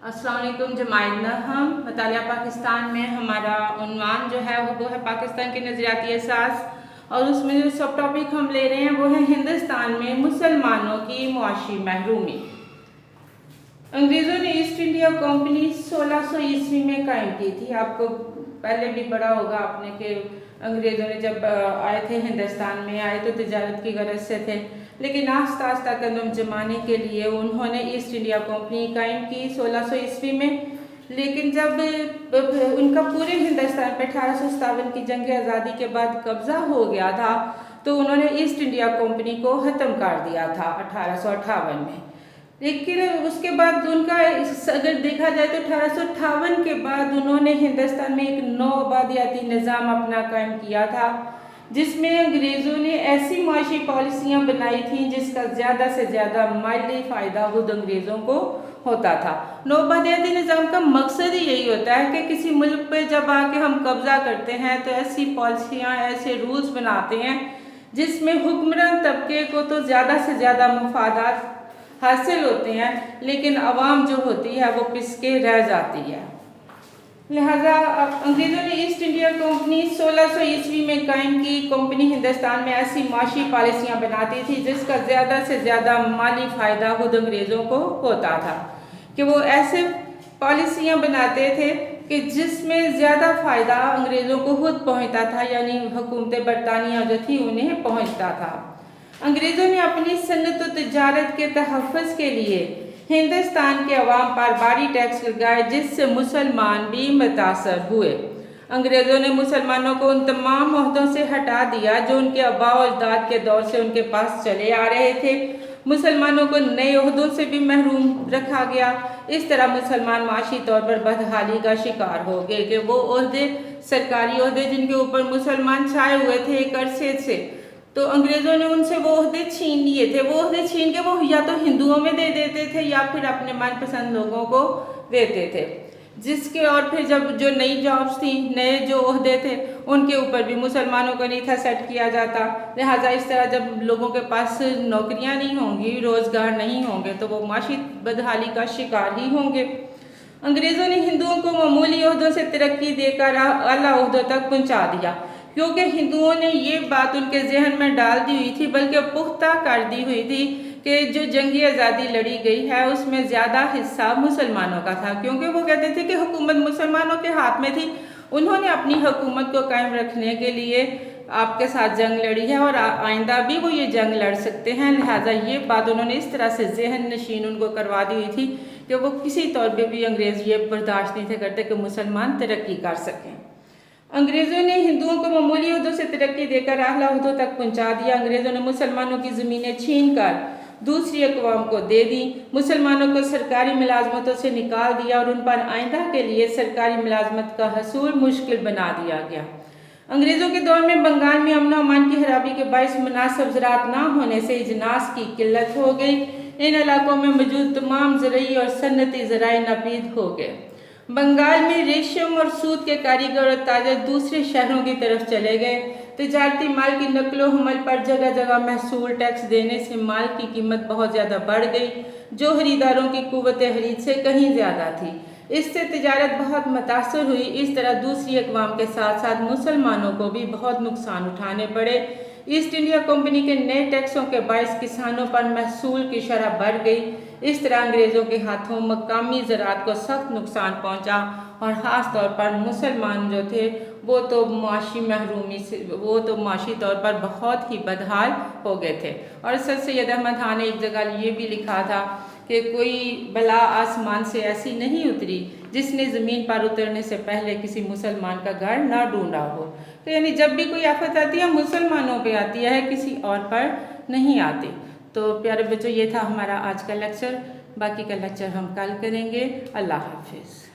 अस्सलाम वालेकुम जमाइना। हम मतालिया पाकिस्तान में हमारा उन्वान जो है वो है पाकिस्तान के नज़रियाती एहसास, और उसमें जो सब टॉपिक हम ले रहे हैं वो है हिंदुस्तान में मुसलमानों की मुआशी महरूमी। अंग्रेज़ों ने ईस्ट इंडिया कंपनी 1600 ईस्वी में कायम की थी। आपको पहले भी पढ़ा होगा आपने कि अंग्रेज़ों ने जब आए थे हिंदुस्तान में आए तो तिजारत की गरज से थे, लेकिन आस्ता आस्ता कदम जमाने के लिए उन्होंने ईस्ट इंडिया कंपनी कायम की 1600 ईस्वी में। लेकिन जब उनका पूरे हिंदुस्तान पर 1857 की जंग आज़ादी के बाद कब्जा हो गया था तो उन्होंने ईस्ट इंडिया कंपनी को ख़त्म कर दिया था 1858 में। लेकिन उसके बाद उनका अगर देखा जाए तो 1858 के बाद उन्होंने हिंदुस्तान में एक नौ आबादियाती निज़ाम अपना कायम किया था, जिसमें अंग्रेज़ों ने ऐसी माशी पॉलिसियाँ बनाई थी जिसका ज़्यादा से ज़्यादा माली फ़ायदा खुद अंग्रेज़ों को होता था। नौआबादियाती निज़ाम का मकसद ही यही होता है कि किसी मुल्क पे जब आके हम कब्ज़ा करते हैं तो ऐसी पॉलिसियाँ, ऐसे रूल्स बनाते हैं जिसमें हुक्मरान तबके को तो ज़्यादा से ज़्यादा मफादात हासिल होते हैं, लेकिन आवाम जो होती है वो पिसके रह जाती है। लिहाजा अंग्रेज़ों ने ईस्ट इंडिया कंपनी 1600 ईस्वी में कायम की। कंपनी हिंदुस्तान में ऐसी माशी पॉलिसियाँ बनाती थी जिसका ज़्यादा से ज़्यादा माली फ़ायदा खुद अंग्रेज़ों को होता था, कि वो ऐसे पॉलिसियाँ बनाते थे कि जिसमें ज़्यादा फ़ायदा अंग्रेज़ों को खुद पहुँचता था, यानी हुकूमत बरतानिया जो थी उन्हें पहुँचता था। अंग्रेज़ों ने अपनी सन्नत व तिजारत के तहफ़्फ़ुज़ के लिए हिंदुस्तान के अवाम पर भारी टैक्स लगाए, जिससे मुसलमान भी मुतासर हुए। अंग्रेज़ों ने मुसलमानों को उन तमाम ओहदों से हटा दिया जो उनके आबा और अजदाद के दौर से उनके पास चले आ रहे थे। मुसलमानों को नए ओहदों से भी महरूम रखा गया। इस तरह मुसलमान माशी तौर पर बदहाली का शिकार हो गए कि वो ओहदे, सरकारी ओहदे जिनके ऊपर मुसलमान छाए हुए थे एक अरसे से, तो अंग्रेज़ों ने उनसे वो ओहदे छीन लिए थे। वो ओहदे छीन के वो या तो हिंदुओं में दे देते थे या फिर अपने मनपसंद लोगों को देते थे, जिसके और फिर जब जो नई जॉब्स थी, नए जो ओहदे थे, उनके ऊपर भी मुसलमानों को नहीं था सेट किया जाता। लिहाजा इस तरह जब लोगों के पास नौकरियां नहीं होंगी, रोज़गार नहीं होंगे, तो वो माशी बदहाली का शिकार ही होंगे। अंग्रेज़ों ने हिंदुओं को मामूली ओहदों से तरक्की देकर आला ओहदों तक पहुँचा दिया, क्योंकि हिंदुओं ने ये बात उनके जहन में डाल दी हुई थी, बल्कि पुख्ता कर दी हुई थी कि जो जंगी आज़ादी लड़ी गई है उसमें ज़्यादा हिस्सा मुसलमानों का था, क्योंकि वो कहते थे कि हुकूमत मुसलमानों के हाथ में थी। उन्होंने अपनी हुकूमत को कायम रखने के लिए आपके साथ जंग लड़ी है और आइंदा भी वो ये जंग लड़ सकते हैं। लिहाजा ये बात उन्होंने इस तरह से जहन नशीन उनको करवा दी हुई थी कि वो किसी तौर पर भी अंग्रेज़ ये बर्दाश्त नहीं थे करते कि मुसलमान तरक्की कर सकें। अंग्रेज़ों ने हिंदुओं को मामूली ओहदों से तरक्की देकर आला ओहदों तक पहुँचा दिया। अंग्रेज़ों ने मुसलमानों की ज़मीनें छीन कर दूसरी अक़वाम को दे दी, मुसलमानों को सरकारी मुलाजमतों से निकाल दिया और उन पर आइंदा के लिए सरकारी मुलाजमत का हसूल मुश्किल बना दिया गया। अंग्रेज़ों के दौर में बंगाल में अमन अमान की खराबी के बायस मुनासिब ज़राअत ना होने से इजनास की किल्लत हो गई। इन इलाकों में मौजूद तमाम ज़रई और सन्नती ज़राए नापीद हो गए। बंगाल में रेशम और सूत के कारीगर और ताजर दूसरे शहरों की तरफ चले गए। तिजारती माल की नकलो हमल पर जगह जगह महसूल टैक्स देने से माल की कीमत बहुत ज़्यादा बढ़ गई, जो खरीदारों की कुव्वत खरीद से कहीं ज़्यादा थी। इससे तिजारत बहुत मुतासर हुई। इस तरह दूसरी अक़वाम के साथ साथ मुसलमानों को भी बहुत नुकसान उठाने पड़े। ईस्ट इंडिया कंपनी के नए टैक्सों के बायस किसानों पर महसूल की शरह बढ़ गई। इस तरह अंग्रेज़ों के हाथों मकामी ज़राअत को सख्त नुकसान पहुंचा और ख़ास तौर पर मुसलमान जो थे वो तो माशी महरूमी से, वो तो माशी तौर पर बहुत ही बदहाल हो गए थे। और सर सैयद अहमद खान ने एक जगह ये भी लिखा था कि कोई बला आसमान से ऐसी नहीं उतरी जिसने ज़मीन पर उतरने से पहले किसी मुसलमान का घर ना ढूंढा हो। तो यानी जब भी कोई आफत आती है मुसलमानों पे आती है, किसी और पर नहीं आती। तो प्यारे बच्चों, ये था हमारा आज का लेक्चर। बाकी का लेक्चर हम कल करेंगे। अल्लाह हाफिज़।